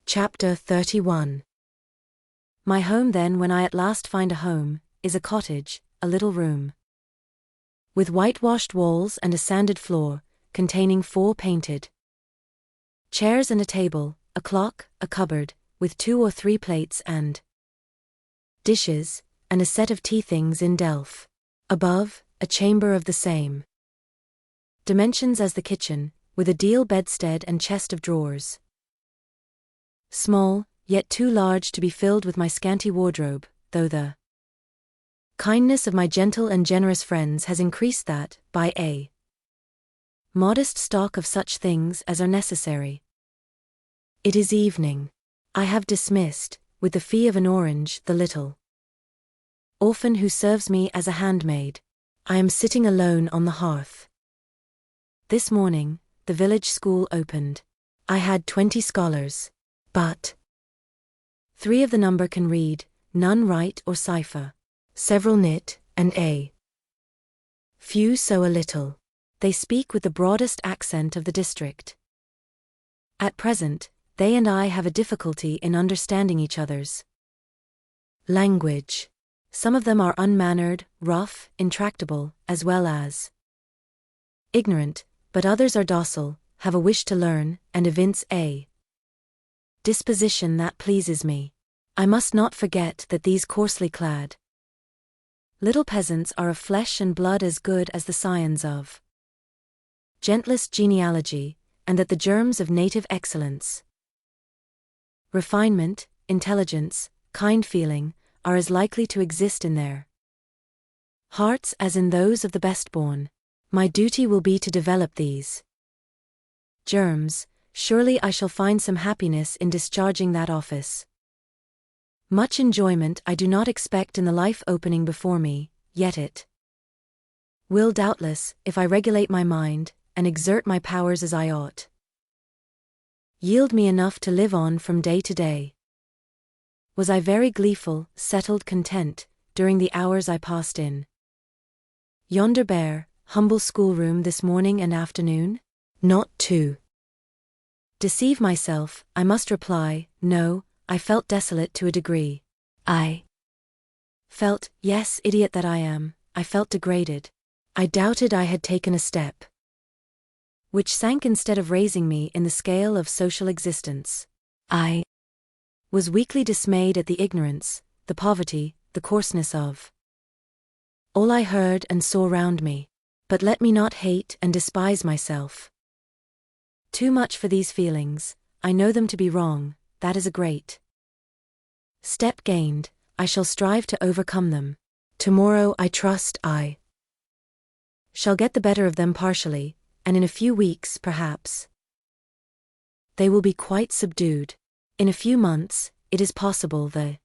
Chapter 31. My home then, when I at last find a home, is a cottage, a little room with whitewashed walls and a sanded floor, containing 4 painted chairs and a table, a clock, a cupboard, with 2 or 3 plates and dishes, and a set of tea things in delf. Above, a chamber of the same dimensions as the kitchen, with a deal bedstead and chest of drawers. Small, yet too large to be filled with my scanty wardrobe, though the kindness of my gentle and generous friends has increased that, by a modest stock of such things as are necessary. It is evening. I have dismissed, with the fee of an orange, the little orphan who serves me as a handmaid. I am sitting alone on the hearth. This morning, the village school opened. I had 20 scholars, but 3 of the number can read, none write or cipher. Several knit, and a few sew a little. They speak with the broadest accent of the district. At present, they and I have a difficulty in understanding each other's language. Some of them are unmannered, rough, intractable, as well as ignorant, but others are docile, have a wish to learn, and evince a disposition that pleases me. I must not forget that these coarsely clad little peasants are of flesh and blood as good as the scions of gentlest genealogy, and that the germs of native excellence, refinement, intelligence, kind feeling, are as likely to exist in their hearts as in those of the best born. My duty will be to develop these germs. Surely I shall find some happiness in discharging that office. Much enjoyment I do not expect in the life opening before me, yet it will doubtless, if I regulate my mind, and exert my powers as I ought, yield me enough to live on from day to day. Was I very gleeful, settled, content, during the hours I passed in yonder bare, humble schoolroom this morning and afternoon? Not to deceive myself, I must reply, no. I felt desolate to a degree. I felt, yes, idiot that I am, I felt degraded. I doubted I had taken a step which sank instead of raising me in the scale of social existence. I was weakly dismayed at the ignorance, the poverty, the coarseness of all I heard and saw round me. But let me not hate and despise myself too much for these feelings. I know them to be wrong. That is a great step gained. I shall strive to overcome them. Tomorrow I trust I shall get the better of them partially, and in a few weeks, perhaps, they will be quite subdued. In a few months, it is possible the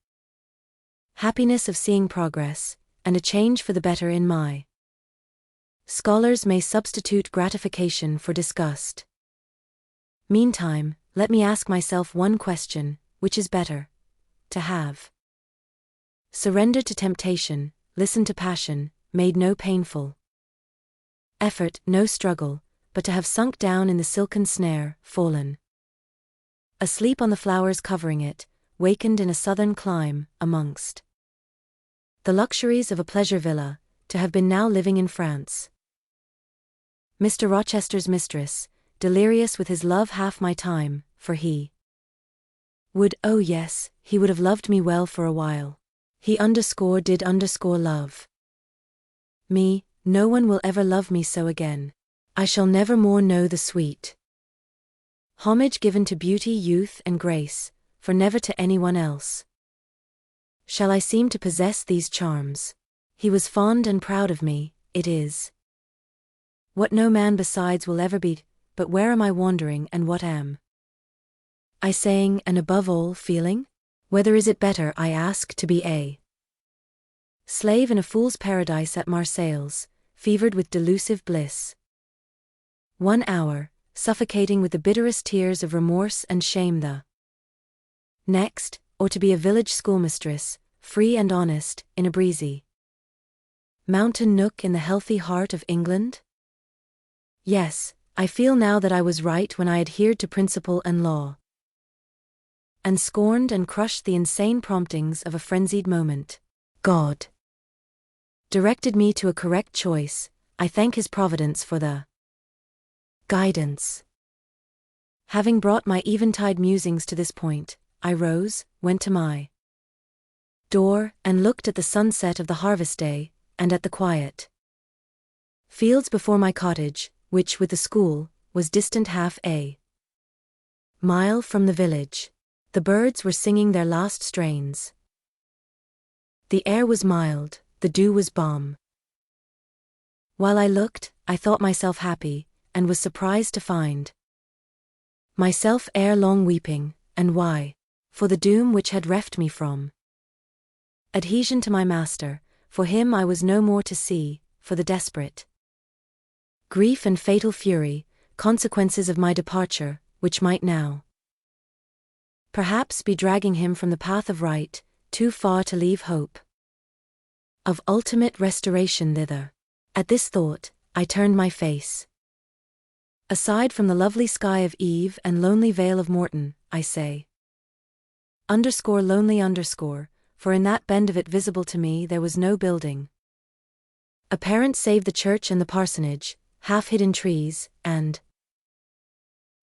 happiness of seeing progress, and a change for the better in my scholars may substitute gratification for disgust. Meantime, let me ask myself one question: which is better? To have surrendered to temptation, listened to passion, made no painful effort, no struggle, but to have sunk down in the silken snare, fallen asleep on the flowers covering it, wakened in a southern clime, amongst the luxuries of a pleasure villa, to have been now living in France, Mr. Rochester's mistress, delirious with his love half my time, for he would, oh yes, he would have loved me well for a while. He did love me. No one will ever love me so again. I shall never more know the sweet homage given to beauty, youth, and grace, for never to anyone else shall I seem to possess these charms. He was fond and proud of me. It is what no man besides will ever be. But where am I wandering, and what am I saying, and above all, feeling? Whether is it better, I ask, to be a slave in a fool's paradise at Marseilles, fevered with delusive bliss 1 hour, suffocating with the bitterest tears of remorse and shame the next, or to be a village schoolmistress, free and honest, in a breezy mountain nook in the healthy heart of England? Yes, I feel now that I was right when I adhered to principle and law. and scorned and crushed the insane promptings of a frenzied moment. God directed me to a correct choice. I thank His providence for the guidance. Having brought my eventide musings to this point, I rose, went to my door, and looked at the sunset of the harvest day, and at the quiet fields before my cottage, which, with the school, was distant half a mile from the village. The birds were singing their last strains. The air was mild, the dew was balm. While I looked, I thought myself happy, and was surprised to find myself ere long weeping. And why? For the doom which had reft me from adhesion to my master. For him I was no more to see, for the desperate grief and fatal fury, consequences of my departure, which might now perhaps be dragging him from the path of right, too far to leave hope of ultimate restoration thither. At this thought, I turned my face aside from the lovely sky of Eve and lonely vale of Morton, I say. _lonely_, for in that bend of it visible to me there was no building apparent save the church and the parsonage, half hid in trees, and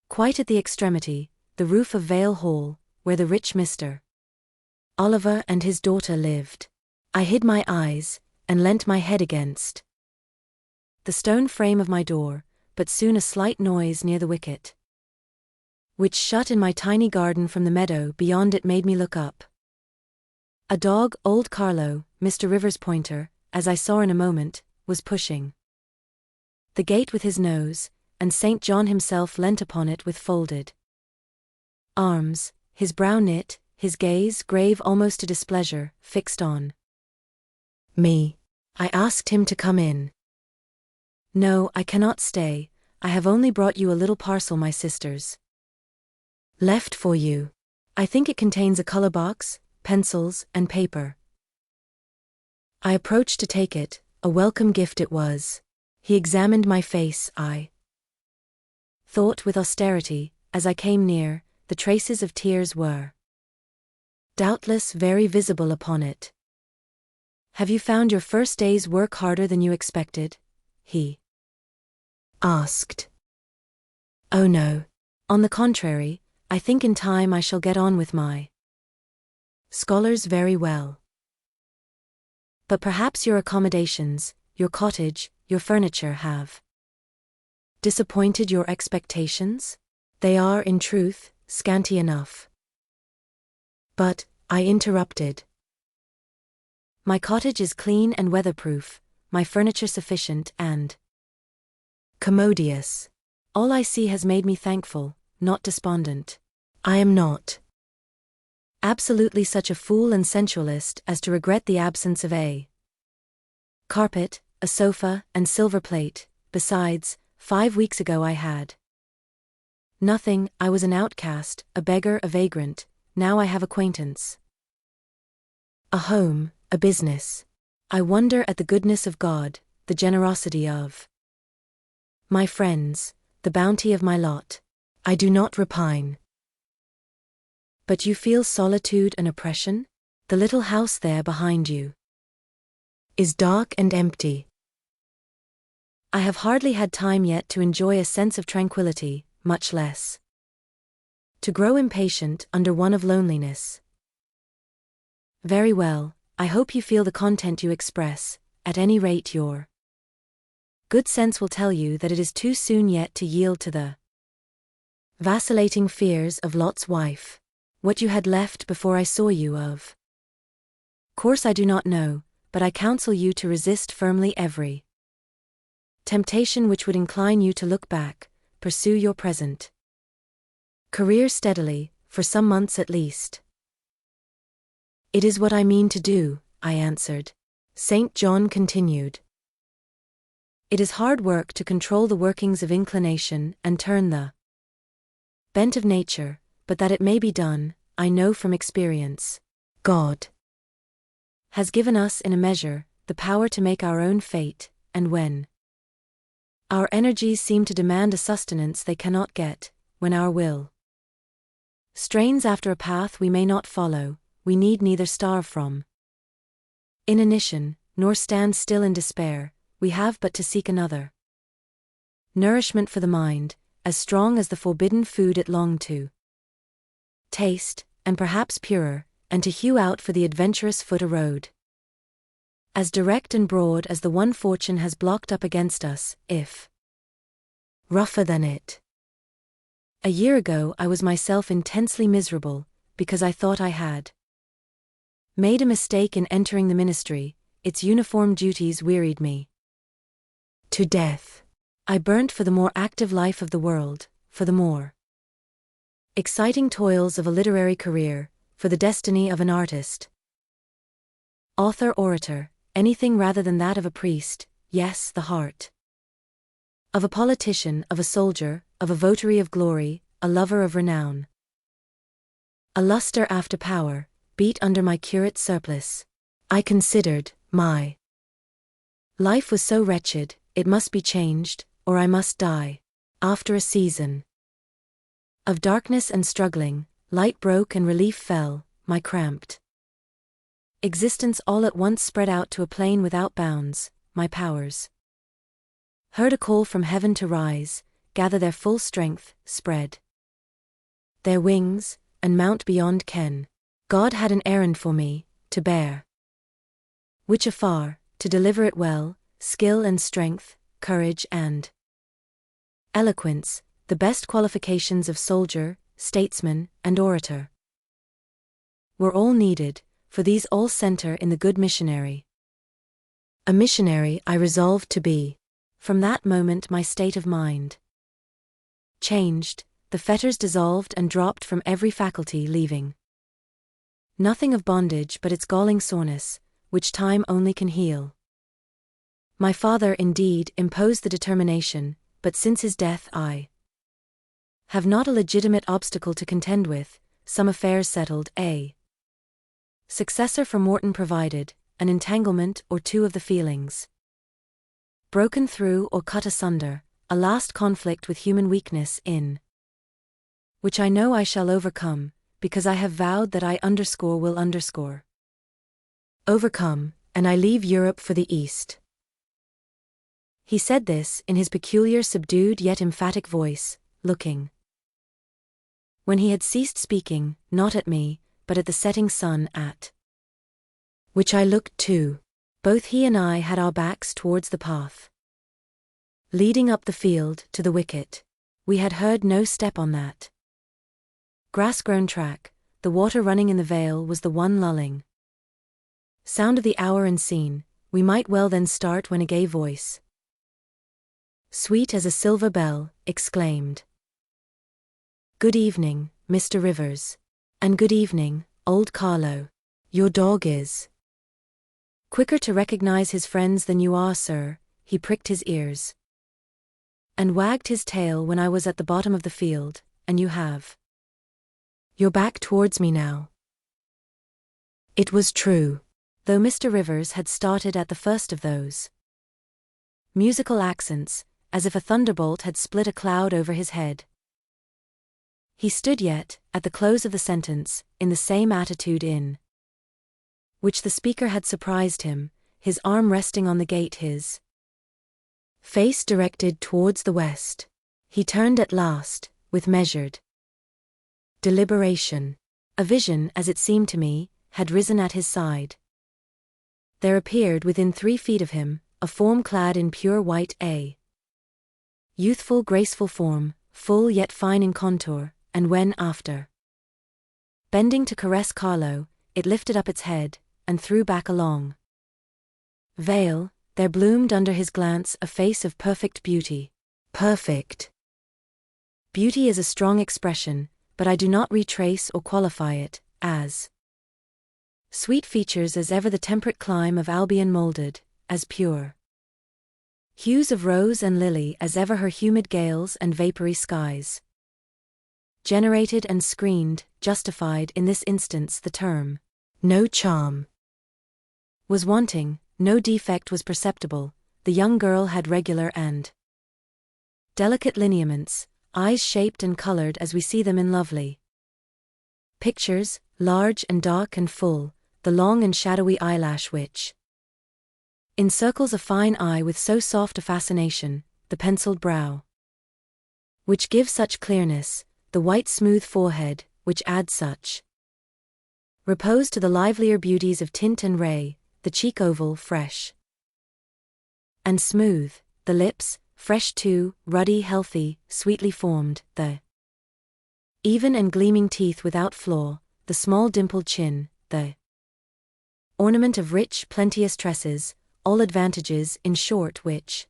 quite at the extremity, the roof of Vale Hall, where the rich Mr. Oliver and his daughter lived. I hid my eyes, and leant my head against the stone frame of my door, but soon a slight noise near the wicket, which shut in my tiny garden from the meadow beyond it, made me look up. A dog, old Carlo, Mr. Rivers' pointer, as I saw in a moment, was pushing the gate with his nose, and St. John himself leant upon it with folded arms, his brow knit, his gaze, grave almost to displeasure, fixed on me. I asked him to come in. No, I cannot stay. I have only brought you a little parcel my sisters left for you. I think it contains a color box, pencils, and paper. I approached to take it. A welcome gift it was. He examined my face. I thought with austerity, as I came near, the traces of tears were doubtless very visible upon it. Have you found your first day's work harder than you expected? He asked. Oh no. On the contrary, I think in time I shall get on with my scholars very well. But perhaps your accommodations, your cottage, your furniture have disappointed your expectations? They are, in truth, scanty enough. But, I interrupted. My cottage is clean and weatherproof, my furniture sufficient and commodious. All I see has made me thankful, not despondent. I am not absolutely such a fool and sensualist as to regret the absence of a carpet, a sofa, and silver plate. Besides, 5 weeks ago I had nothing. I was an outcast, a beggar, a vagrant. Now I have acquaintance, a home, a business. I wonder at the goodness of God, the generosity of my friends, the bounty of my lot. I do not repine. But you feel solitude and oppression? The little house there behind you is dark and empty. I have hardly had time yet to enjoy a sense of tranquility, much less to grow impatient under one of loneliness. Very well, I hope you feel the content you express. At any rate your good sense will tell you that it is too soon yet to yield to the vacillating fears of Lot's wife. What you had left before I saw you, of course I do not know, but I counsel you to resist firmly every temptation which would incline you to look back. Pursue your present career steadily, for some months at least. It is what I mean to do, I answered. St. John continued. It is hard work to control the workings of inclination and turn the bent of nature, but that it may be done, I know from experience. God has given us in a measure the power to make our own fate, and when our energies seem to demand a sustenance they cannot get, when our will Strains after a path we may not follow, we need neither starve from inanition, nor stand still in despair, we have but to seek another nourishment for the mind, as strong as the forbidden food it longed to taste, and perhaps purer, and to hew out for the adventurous foot a road as direct and broad as the one fortune has blocked up against us, if rougher than it. A year ago I was myself intensely miserable, because I thought I had made a mistake in entering the ministry, its uniform duties wearied me to death. I burnt for the more active life of the world, for the more exciting toils of a literary career, for the destiny of an artist, author, orator, anything rather than that of a priest, yes, the heart of a politician, of a soldier, of a votary of glory, a lover of renown. A lustre after power beat under my curate surplice. I considered, my life was so wretched, it must be changed, or I must die. After a season of darkness and struggling, light broke and relief fell, my cramped existence all at once spread out to a plain without bounds, my powers heard a call from heaven to rise, gather their full strength, spread their wings, and mount beyond ken. God had an errand for me, to bear which afar, to deliver it well, skill and strength, courage and eloquence, the best qualifications of soldier, statesman, and orator, were all needed, for these all center in the good missionary. A missionary I resolved to be. From that moment my state of mind changed, the fetters dissolved and dropped from every faculty, leaving nothing of bondage but its galling soreness, which time only can heal. My father, indeed, imposed the determination, but since his death I have not a legitimate obstacle to contend with, some affairs settled, a successor for Morton provided, an entanglement or two of the feelings broken through or cut asunder, a last conflict with human weakness in which I know I shall overcome, because I have vowed that I will overcome, and I leave Europe for the East. He said this in his peculiar subdued yet emphatic voice, looking, when he had ceased speaking, not at me, but at the setting sun, at which I looked too. Both he and I had our backs towards the path leading up the field to the wicket. We had heard no step on that grass-grown track, the water running in the vale was the one lulling sound of the hour and scene. We might well then start when a gay voice, sweet as a silver bell, exclaimed, "Good evening, Mr. Rivers. And good evening, old Carlo. Your dog is quicker to recognize his friends than you are, sir." He pricked his ears and wagged his tail when I was at the bottom of the field, and you have your back towards me now. It was true, though Mr. Rivers had started at the first of those musical accents, as if a thunderbolt had split a cloud over his head. He stood yet, at the close of the sentence, in the same attitude in which the speaker had surprised him, his arm resting on the gate, his face directed towards the west. He turned at last, with measured deliberation. A vision, as it seemed to me, had risen at his side. There appeared within 3 feet of him, a form clad in pure white, a youthful, graceful form, full yet fine in contour, and when, after bending to caress Carlo, it lifted up its head, and threw back a long veil, there bloomed under his glance a face of perfect beauty. Perfect beauty is a strong expression, but I do not retrace or qualify it, as sweet features as ever the temperate clime of Albion moulded, as pure hues of rose and lily as ever her humid gales and vapory skies generated and screened, justified in this instance the term. No charm was wanting, no defect was perceptible, the young girl had regular and delicate lineaments, eyes shaped and colored as we see them in lovely Pictures, large and dark and full, the long and shadowy eyelash which encircles a fine eye with so soft a fascination, the penciled brow which gives such clearness, the white smooth forehead, which adds such repose to the livelier beauties of tint and ray, the cheek oval, fresh and smooth, the lips, fresh too, ruddy, healthy, sweetly formed, the even and gleaming teeth without flaw, the small dimpled chin, the ornament of rich, plenteous tresses, all advantages, in short, which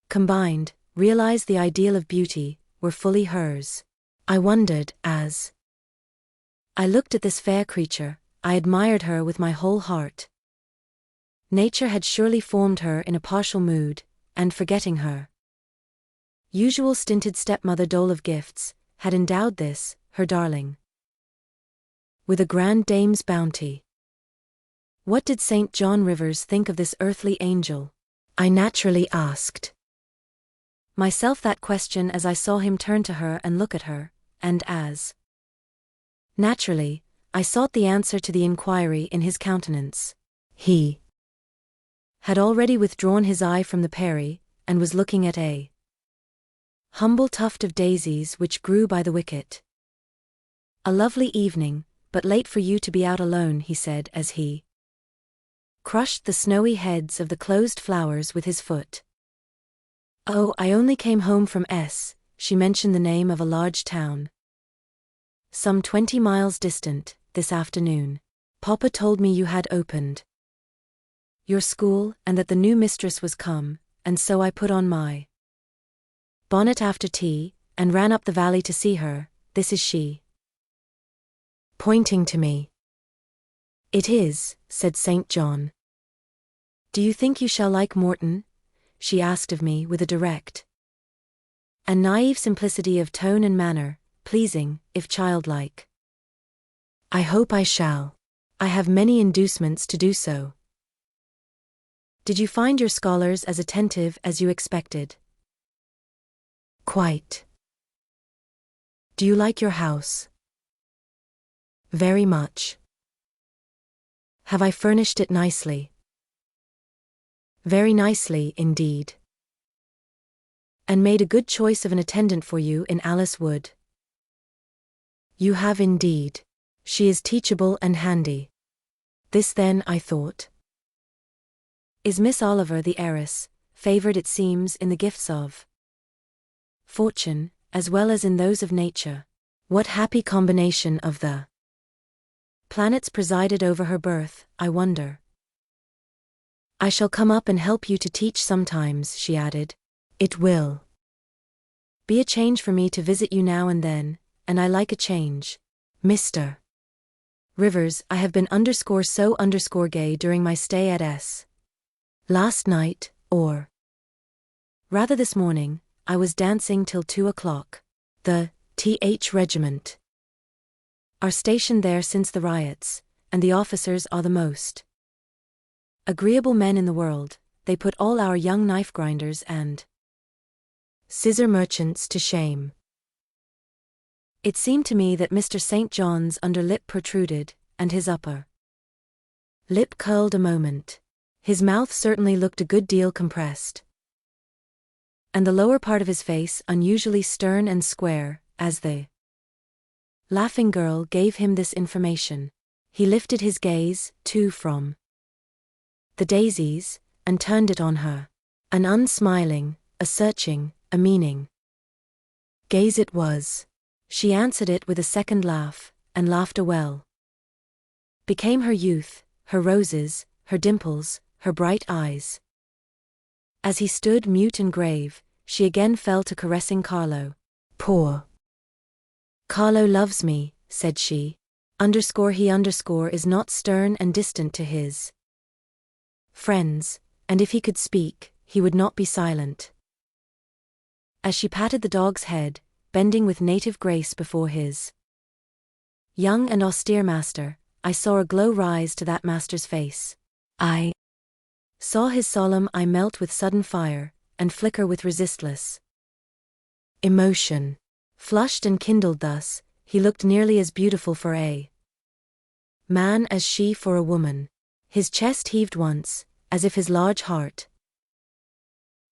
combined, realize the ideal of beauty, were fully hers. I wondered, as I looked at this fair creature, I admired her with my whole heart. Nature had surely formed her in a partial mood, and forgetting her usual stinted stepmother dole of gifts, had endowed this, her darling, with a grand dame's bounty. What did St. John Rivers think of this earthly angel? I naturally asked myself that question as I saw him turn to her and look at her, and as naturally, I sought the answer to the inquiry in his countenance. He had already withdrawn his eye from the Peri, and was looking at a humble tuft of daisies which grew by the wicket. A lovely evening, but late for you to be out alone, he said as he crushed the snowy heads of the closed flowers with his foot. Oh, I only came home from S. She mentioned the name of a large town some 20 miles distant, this afternoon. Papa told me you had opened your school and that the new mistress was come, and so I put on my bonnet after tea, and ran up the valley to see her. This is she. Pointing to me. It is, said St. John. Do you think you shall like Morton? She asked of me with a direct and naive simplicity of tone and manner, pleasing, if childlike. I hope I shall. I have many inducements to do so. Did you find your scholars as attentive as you expected? Quite. Do you like your house? Very much. Have I furnished it nicely? Very nicely, indeed. And made a good choice of an attendant for you in Alice Wood. You have indeed. She is teachable and handy. This then, I thought, is Miss Oliver the heiress, favored it seems in the gifts of fortune, as well as in those of nature. What happy combination of the planets presided over her birth, I wonder. I shall come up and help you to teach sometimes, she added. It will be a change for me to visit you now and then, and I like a change. Mr. Rivers, I have been so gay during my stay at S. Last night, or rather this morning, I was dancing till 2 o'clock. The Th Regiment are stationed there since the riots, and the officers are the most agreeable men in the world. They put all our young knife grinders and scissor merchants to shame. It seemed to me that Mr. St. John's under lip protruded, and his upper lip curled a moment. His mouth certainly looked a good deal compressed, and the lower part of his face unusually stern and square, as the laughing girl gave him this information. He lifted his gaze, too, from the daisies, and turned it on her. An unsmiling, a searching, a meaning gaze it was. She answered it with a second laugh, and laughter well became her youth, her roses, her dimples, her bright eyes. As he stood mute and grave, she again fell to caressing Carlo. Poor Carlo loves me, said she. He is not stern and distant to his friends, and if he could speak, he would not be silent. As she patted the dog's head, bending with native grace before his young and austere master, I saw a glow rise to that master's face. I saw his solemn eye melt with sudden fire, and flicker with resistless emotion. Flushed and kindled thus, He looked nearly as beautiful for a man as she for a woman. His chest heaved once, as if his large heart,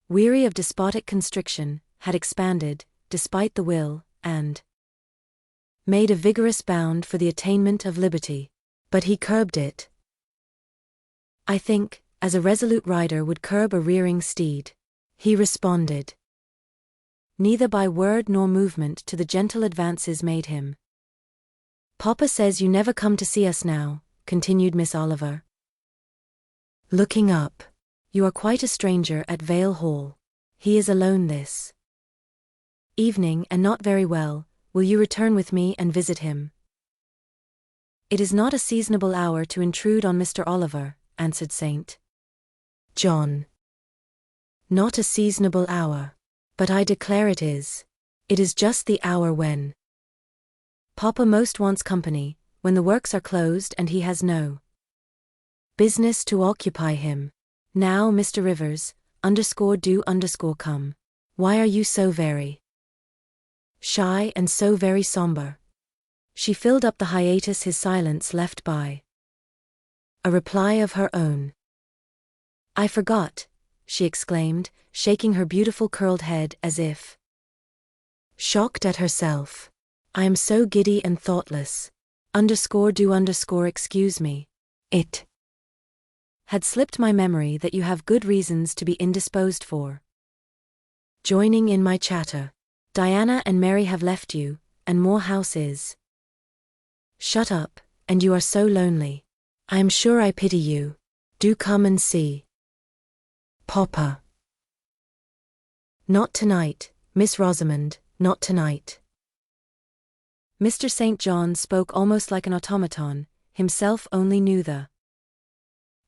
weary of despotic constriction, had expanded, despite the will, and made a vigorous bound for the attainment of liberty. But he curbed it, I think, as a resolute rider would curb a rearing steed. He responded neither by word nor movement to the gentle advances made him. "Papa says you never come to see us now," continued Miss Oliver, looking up. "You are quite a stranger at Vale Hall. He is alone this evening and not very well. Will you return with me and visit him?" "It is not a seasonable hour to intrude on Mr. Oliver," answered St. John. "Not a seasonable hour. But I declare it is. It is just the hour when Papa most wants company, when the works are closed and he has no business to occupy him. Now, Mr. Rivers, do come. Why are you so very shy and so very somber?" She filled up the hiatus his silence left by a reply of her own. "I forgot," she exclaimed, shaking her beautiful curled head as if shocked at herself. "I am so giddy and thoughtless. Excuse me. It had slipped my memory that you have good reasons to be indisposed for joining in my chatter. Diana and Mary have left you, and Moor House is shut up, and you are so lonely. I am sure I pity you. Do come and see Papa." "Not tonight, Miss Rosamond, not tonight." Mr. St. John spoke almost like an automaton, himself only knew the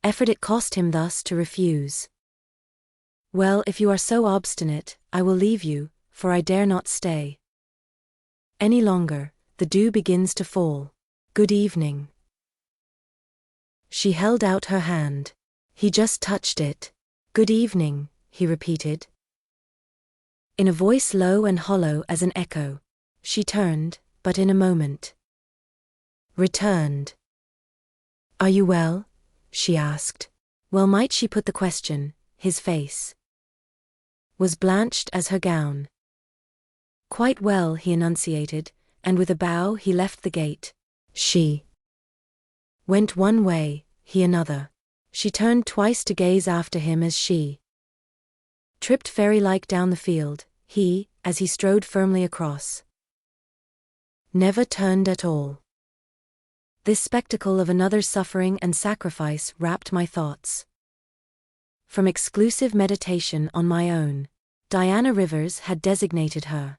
effort it cost him thus to refuse. "Well, if you are so obstinate, I will leave you, for I dare not stay any longer. The dew begins to fall. Good evening." She held out her hand. He just touched it. "Good evening," he repeated, in a voice low and hollow as an echo. She turned, but in a moment returned. "Are you well?" she asked. Well might she put the question. His face was blanched as her gown. "Quite well," he enunciated, and with a bow he left the gate. She went one way, he another. She turned twice to gaze after him as she tripped fairy-like down the field. He, as he strode firmly across, never turned at all. This spectacle of another's suffering and sacrifice wrapped my thoughts from exclusive meditation on my own. Diana Rivers had designated her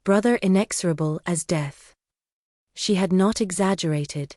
brother inexorable as death. She had not exaggerated.